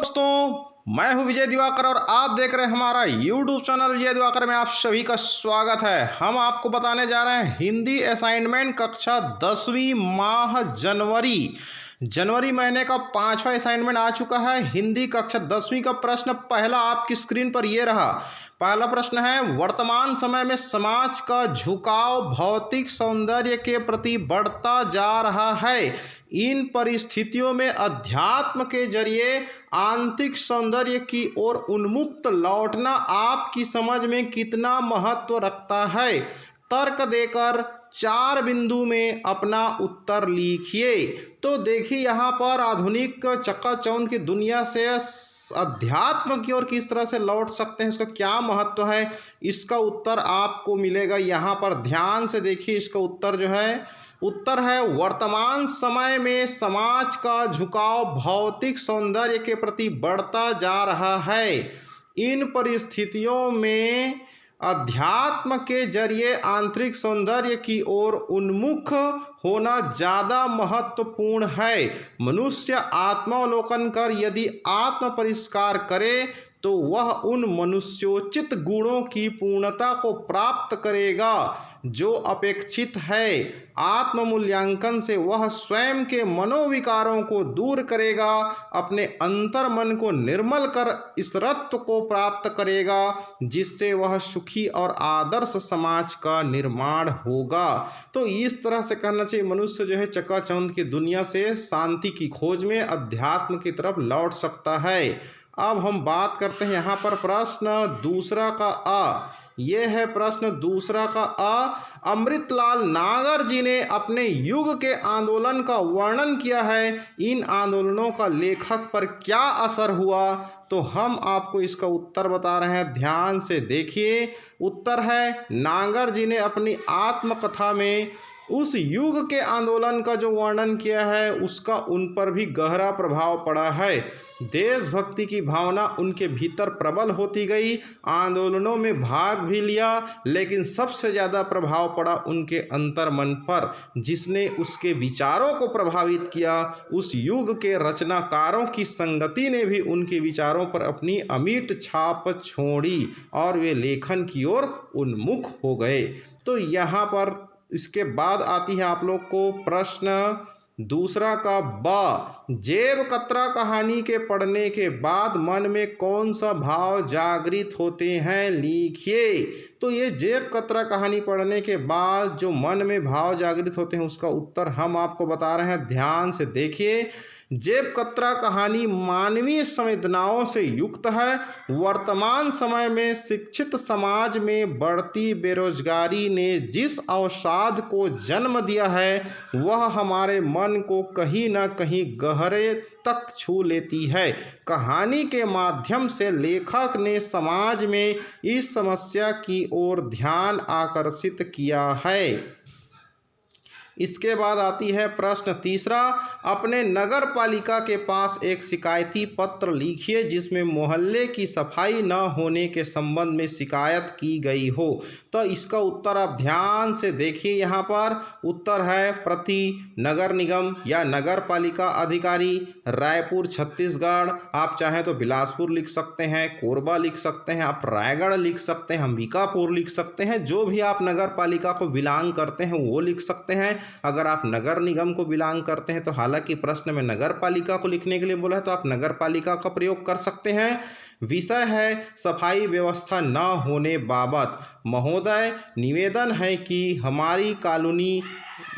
दोस्तों, मैं हूं विजय दिवाकर और आप देख रहे हैं हमारा YouTube चैनल विजय दिवाकर में आप सभी का स्वागत है। हम आपको बताने जा रहे हैं हिंदी असाइनमेंट कक्षा 10वीं माह जनवरी महीने का 5वां असाइनमेंट आ चुका है। हिंदी कक्षा 10वीं का प्रश्न पहला आपकी स्क्रीन पर ये रहा। पहला प्रश्न है, वर्तमान समय में समाज का झुकाव भौतिक सौंदर्य के प्रति बढ़ता जा रहा है। इन परिस्थितियों में अध्यात्म के जरिए आंतरिक सौंदर्य की ओर उन्मुक्त लौटना आपकी समझ में कितना महत्व रखता है? तर्क देकर 4 बिंदु में अपना उत्तर लिखिए। तो देखिए यहाँ पर आधुनिक चकाचौंध की दुनिया से अध्यात्म की ओर किस तरह से लौट सकते हैं, इसका क्या महत्व है, इसका उत्तर आपको मिलेगा यहाँ पर। ध्यान से देखिए, इसका उत्तर जो है उत्तर है वर्तमान समय में समाज का झुकाव भौतिक सौंदर्य के प्रति बढ़ता जा रहा है। इन परिस्थितियों में अध्यात्म के जरिए आंतरिक सौंदर्य की ओर उन्मुख होना ज़्यादा महत्वपूर्ण है। मनुष्य आत्मावलोकन कर यदि आत्म परिष्कार करे तो वह उन मनुष्योचित गुणों की पूर्णता को प्राप्त करेगा जो अपेक्षित है। आत्म मूल्यांकन से वह स्वयं के मनोविकारों को दूर करेगा, अपने अंतर मन को निर्मल कर ईश्वरत्व को प्राप्त करेगा, जिससे वह सुखी और आदर्श समाज का निर्माण होगा। तो इस तरह से कहना चाहिए, मनुष्य जो है चकाचौंध की दुनिया से शांति की खोज में अध्यात्म की तरफ लौट सकता है। अब हम बात करते हैं यहाँ पर प्रश्न दूसरा का अ। ये है प्रश्न दूसरा का अ। अमृतलाल नागर जी ने अपने युग के आंदोलन का वर्णन किया है। इन आंदोलनों का लेखक पर क्या असर हुआ? तो हम आपको इसका उत्तर बता रहे हैं, ध्यान से देखिए। उत्तर है, नागर जी ने अपनी आत्मकथा में उस युग के आंदोलन का जो वर्णन किया है उसका उन पर भी गहरा प्रभाव पड़ा है। देशभक्ति की भावना उनके भीतर प्रबल होती गई। आंदोलनों में भाग भी लिया, लेकिन सबसे ज़्यादा प्रभाव पड़ा उनके अंतर्मन पर, जिसने उसके विचारों को प्रभावित किया। उस युग के रचनाकारों की संगति ने भी उनके विचारों पर अपनी अमिट छाप छोड़ी और वे लेखन की ओर उन्मुख हो गए। तो यहाँ पर इसके बाद आती है आप लोग को प्रश्न दूसरा का ब। जेब कतरा कहानी के पढ़ने के बाद मन में कौन सा भाव जागृत होते हैं, लिखिए। तो ये जेब कतरा कहानी पढ़ने के बाद जो मन में भाव जागृत होते हैं उसका उत्तर हम आपको बता रहे हैं, ध्यान से देखिए। जेब कतरा कहानी मानवीय संवेदनाओं से युक्त है। वर्तमान समय में शिक्षित समाज में बढ़ती बेरोजगारी ने जिस अवसाद को जन्म दिया है वह हमारे मन को कहीं ना कहीं गहरे तक छू लेती है। कहानी के माध्यम से लेखक ने समाज में इस समस्या की ओर ध्यान आकर्षित किया है। इसके बाद आती है प्रश्न तीसरा। अपने नगर पालिका के पास एक शिकायती पत्र लिखिए जिसमें मोहल्ले की सफाई न होने के संबंध में शिकायत की गई हो। तो इसका उत्तर आप ध्यान से देखिए। यहाँ पर उत्तर है प्रति नगर निगम या नगर पालिका अधिकारी, रायपुर छत्तीसगढ़। आप चाहें तो बिलासपुर लिख सकते हैं, कोरबा लिख सकते हैं, आप रायगढ़ लिख सकते हैं, अंबिकापुर लिख सकते हैं। जो भी आप नगर पालिका को बिलोंग करते हैं वो लिख सकते हैं। अगर आप नगर निगम को बिलोंग करते हैं तो हालांकि प्रश्न में नगर पालिका को लिखने के लिए बोला है तो आप नगर पालिका का प्रयोग कर सकते हैं। विषय है सफाई व्यवस्था न होने बाबत। महोदय, निवेदन है कि हमारी कॉलोनी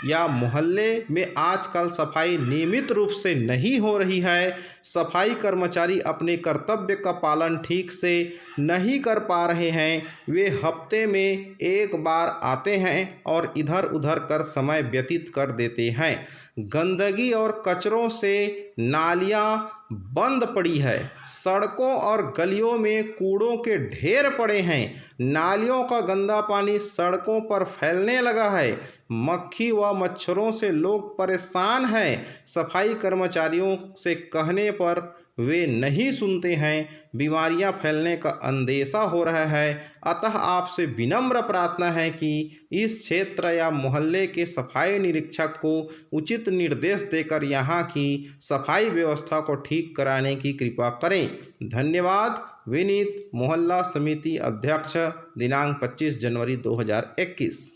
या मोहल्ले में आजकल सफाई नियमित रूप से नहीं हो रही है। सफाई कर्मचारी अपने कर्तव्य का पालन ठीक से नहीं कर पा रहे हैं। वे हफ्ते में एक बार आते हैं और इधर उधर कर समय व्यतीत कर देते हैं। गंदगी और कचरों से नालियां बंद पड़ी है। सड़कों और गलियों में कूड़ों के ढेर पड़े हैं। नालियों का गंदा पानी सड़कों पर फैलने लगा है। मक्खी व मच्छरों से लोग परेशान हैं। सफाई कर्मचारियों से कहने पर वे नहीं सुनते हैं, बीमारियां फैलने का अंदेशा हो रहा है। अतः आपसे विनम्र प्रार्थना है कि इस क्षेत्र या मोहल्ले के सफाई निरीक्षक को उचित निर्देश देकर यहाँ की सफाई व्यवस्था को ठीक कराने की कृपा करें। धन्यवाद। विनीत, मोहल्ला समिति अध्यक्ष, दिनांक 25 जनवरी 2021।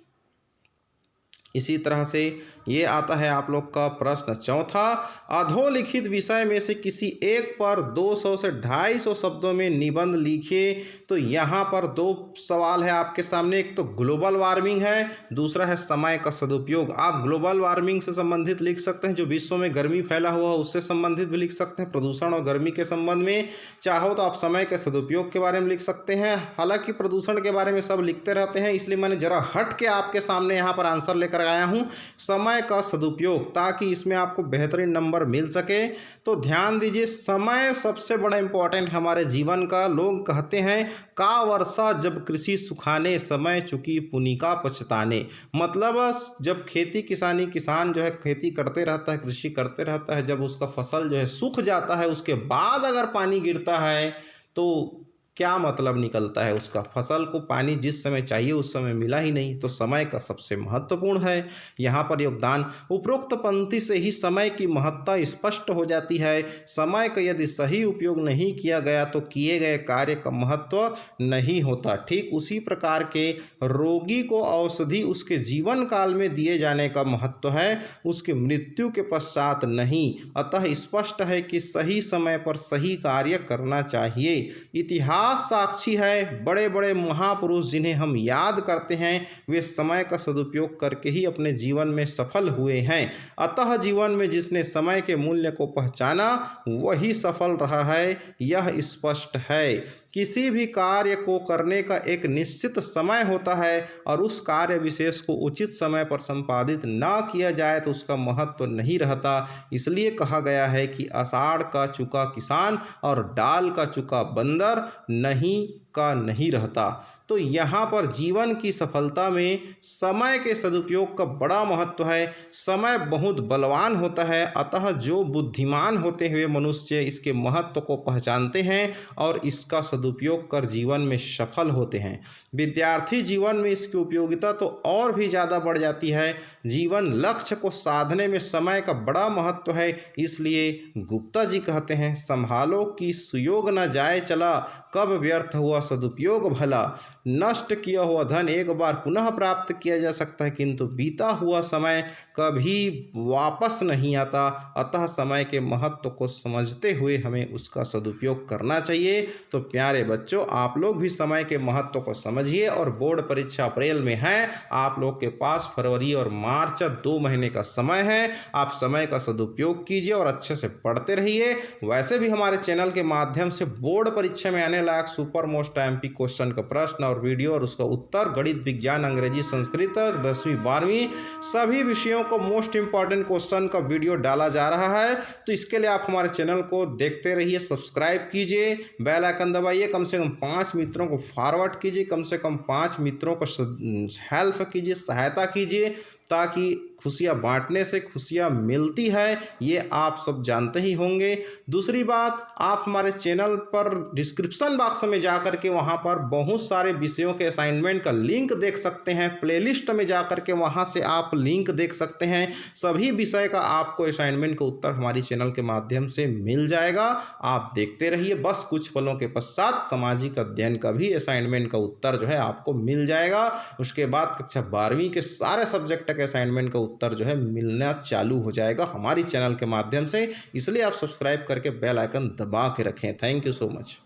इसी तरह से ये आता है आप लोग का प्रश्न चौथा, अधोलिखित विषय में से किसी एक पर 200 से 250 शब्दों में निबंध लिखिए। तो यहाँ पर दो सवाल है आपके सामने, एक तो ग्लोबल वार्मिंग है, दूसरा है समय का सदुपयोग। आप ग्लोबल वार्मिंग से संबंधित लिख सकते हैं, जो विश्व में गर्मी फैला हुआ उससे संबंधित भी लिख सकते हैं, प्रदूषण और गर्मी के संबंध में। चाहो तो आप समय के सदुपयोग के बारे में लिख सकते हैं। हालांकि प्रदूषण के बारे में सब लिखते रहते हैं, इसलिए मैंने जरा हट के आपके सामने यहाँ पर आंसर लेकर आया हूं, समय का सदुपयोग, ताकि इसमें आपको बेहतरीन नंबर मिल सके। तो ध्यान दीजिए, समय सबसे बड़ा इंपॉर्टेंट हमारे जीवन का। लोग कहते हैं का वर्षा जब कृषि सुखाने, समय चुकी पुनिका पछताने। मतलब जब खेती किसानी, किसान जो है खेती करते रहता है, कृषि करते रहता है, जब उसका फसल जो है सूख जाता है, उसके बाद अगर पानी गिरता है तो क्या मतलब निकलता है उसका। फसल को पानी जिस समय चाहिए उस समय मिला ही नहीं। तो समय का सबसे महत्वपूर्ण है यहाँ पर योगदान। उपरोक्त पंक्ति से ही समय की महत्ता स्पष्ट हो जाती है। समय का यदि सही उपयोग नहीं किया गया तो किए गए कार्य का महत्व नहीं होता। ठीक उसी प्रकार के रोगी को औषधि उसके जीवन काल में दिए जाने का महत्व है, उसकी मृत्यु के पश्चात नहीं। अतः स्पष्ट है कि सही समय पर सही कार्य करना चाहिए। इतिहास साक्षी है, बड़े बड़े महापुरुष जिन्हें हम याद करते हैं, वे समय का सदुपयोग करके ही अपने जीवन में सफल हुए हैं। अतः जीवन में जिसने समय के मूल्य को पहचाना वही सफल रहा है, यह स्पष्ट है। किसी भी कार्य को करने का एक निश्चित समय होता है और उस कार्य विशेष को उचित समय पर संपादित ना किया जाए तो उसका महत्व नहीं रहता। इसलिए कहा गया है कि आषाढ़ का चुका किसान और डाल का चुका बंदर नहीं का नहीं रहता। तो यहाँ पर जीवन की सफलता में समय के सदुपयोग का बड़ा महत्व है। समय बहुत बलवान होता है, अतः जो बुद्धिमान होते हुए मनुष्य इसके महत्व को पहचानते हैं और इसका सदुपयोग कर जीवन में सफल होते हैं। विद्यार्थी जीवन में इसकी उपयोगिता तो और भी ज़्यादा बढ़ जाती है। जीवन लक्ष्य को साधने में समय का बड़ा महत्व है। इसलिए गुप्ता जी कहते हैं, संभालो कि सुयोग न जाए चला, कब व्यर्थ हुआ सदुपयोग भला। नष्ट किया हुआ धन एक बार पुनः प्राप्त किया जा सकता है, किंतु बीता हुआ समय कभी वापस नहीं आता। अतः समय के महत्व को समझते हुए हमें उसका सदुपयोग करना चाहिए। तो प्यारे बच्चों, आप लोग भी समय के महत्व को समझिए। और बोर्ड परीक्षा अप्रैल में है, आप लोग के पास फरवरी और मार्च 2 महीने का समय है। आप समय का सदुपयोग कीजिए और अच्छे से पढ़ते रहिए। वैसे भी हमारे चैनल के माध्यम से बोर्ड परीक्षा में आने लायक सुपर मोस्ट एमपी क्वेश्चन का प्रश्न और वीडियो और उसका उत्तर, गणित, विज्ञान, अंग्रेजी, संस्कृत, 10वीं 12वीं सभी विषयों को मोस्ट इंपॉर्टेंट क्वेश्चन का वीडियो डाला जा रहा है। तो इसके लिए आप हमारे चैनल को देखते रहिए, सब्सक्राइब कीजिए, बेल आइकन दबाइए, कम से कम 5 मित्रों को फॉरवर्ड कीजिए, कम से कम 5 मित्रों को हेल्प कीजिए, सहायता कीजिए, ताकि खुशियाँ बांटने से खुशियाँ मिलती है, ये आप सब जानते ही होंगे। दूसरी बात, आप हमारे चैनल पर डिस्क्रिप्शन बॉक्स में जा कर के वहाँ पर बहुत सारे विषयों के असाइनमेंट का लिंक देख सकते हैं। प्लेलिस्ट में जा कर के वहाँ से आप लिंक देख सकते हैं। सभी विषय का आपको असाइनमेंट का उत्तर हमारी चैनल के माध्यम से मिल जाएगा। आप देखते रहिए, बस कुछ पलों के पश्चात सामाजिक अध्ययन का भी असाइनमेंट का उत्तर जो है आपको मिल जाएगा। उसके बाद कक्षा 12वीं के सारे सब्जेक्ट के असाइनमेंट का उत्तर जो है मिलना चालू हो जाएगा हमारी चैनल के माध्यम से। इसलिए आप सब्सक्राइब करके बेल आइकन दबा के रखें। Thank you so much.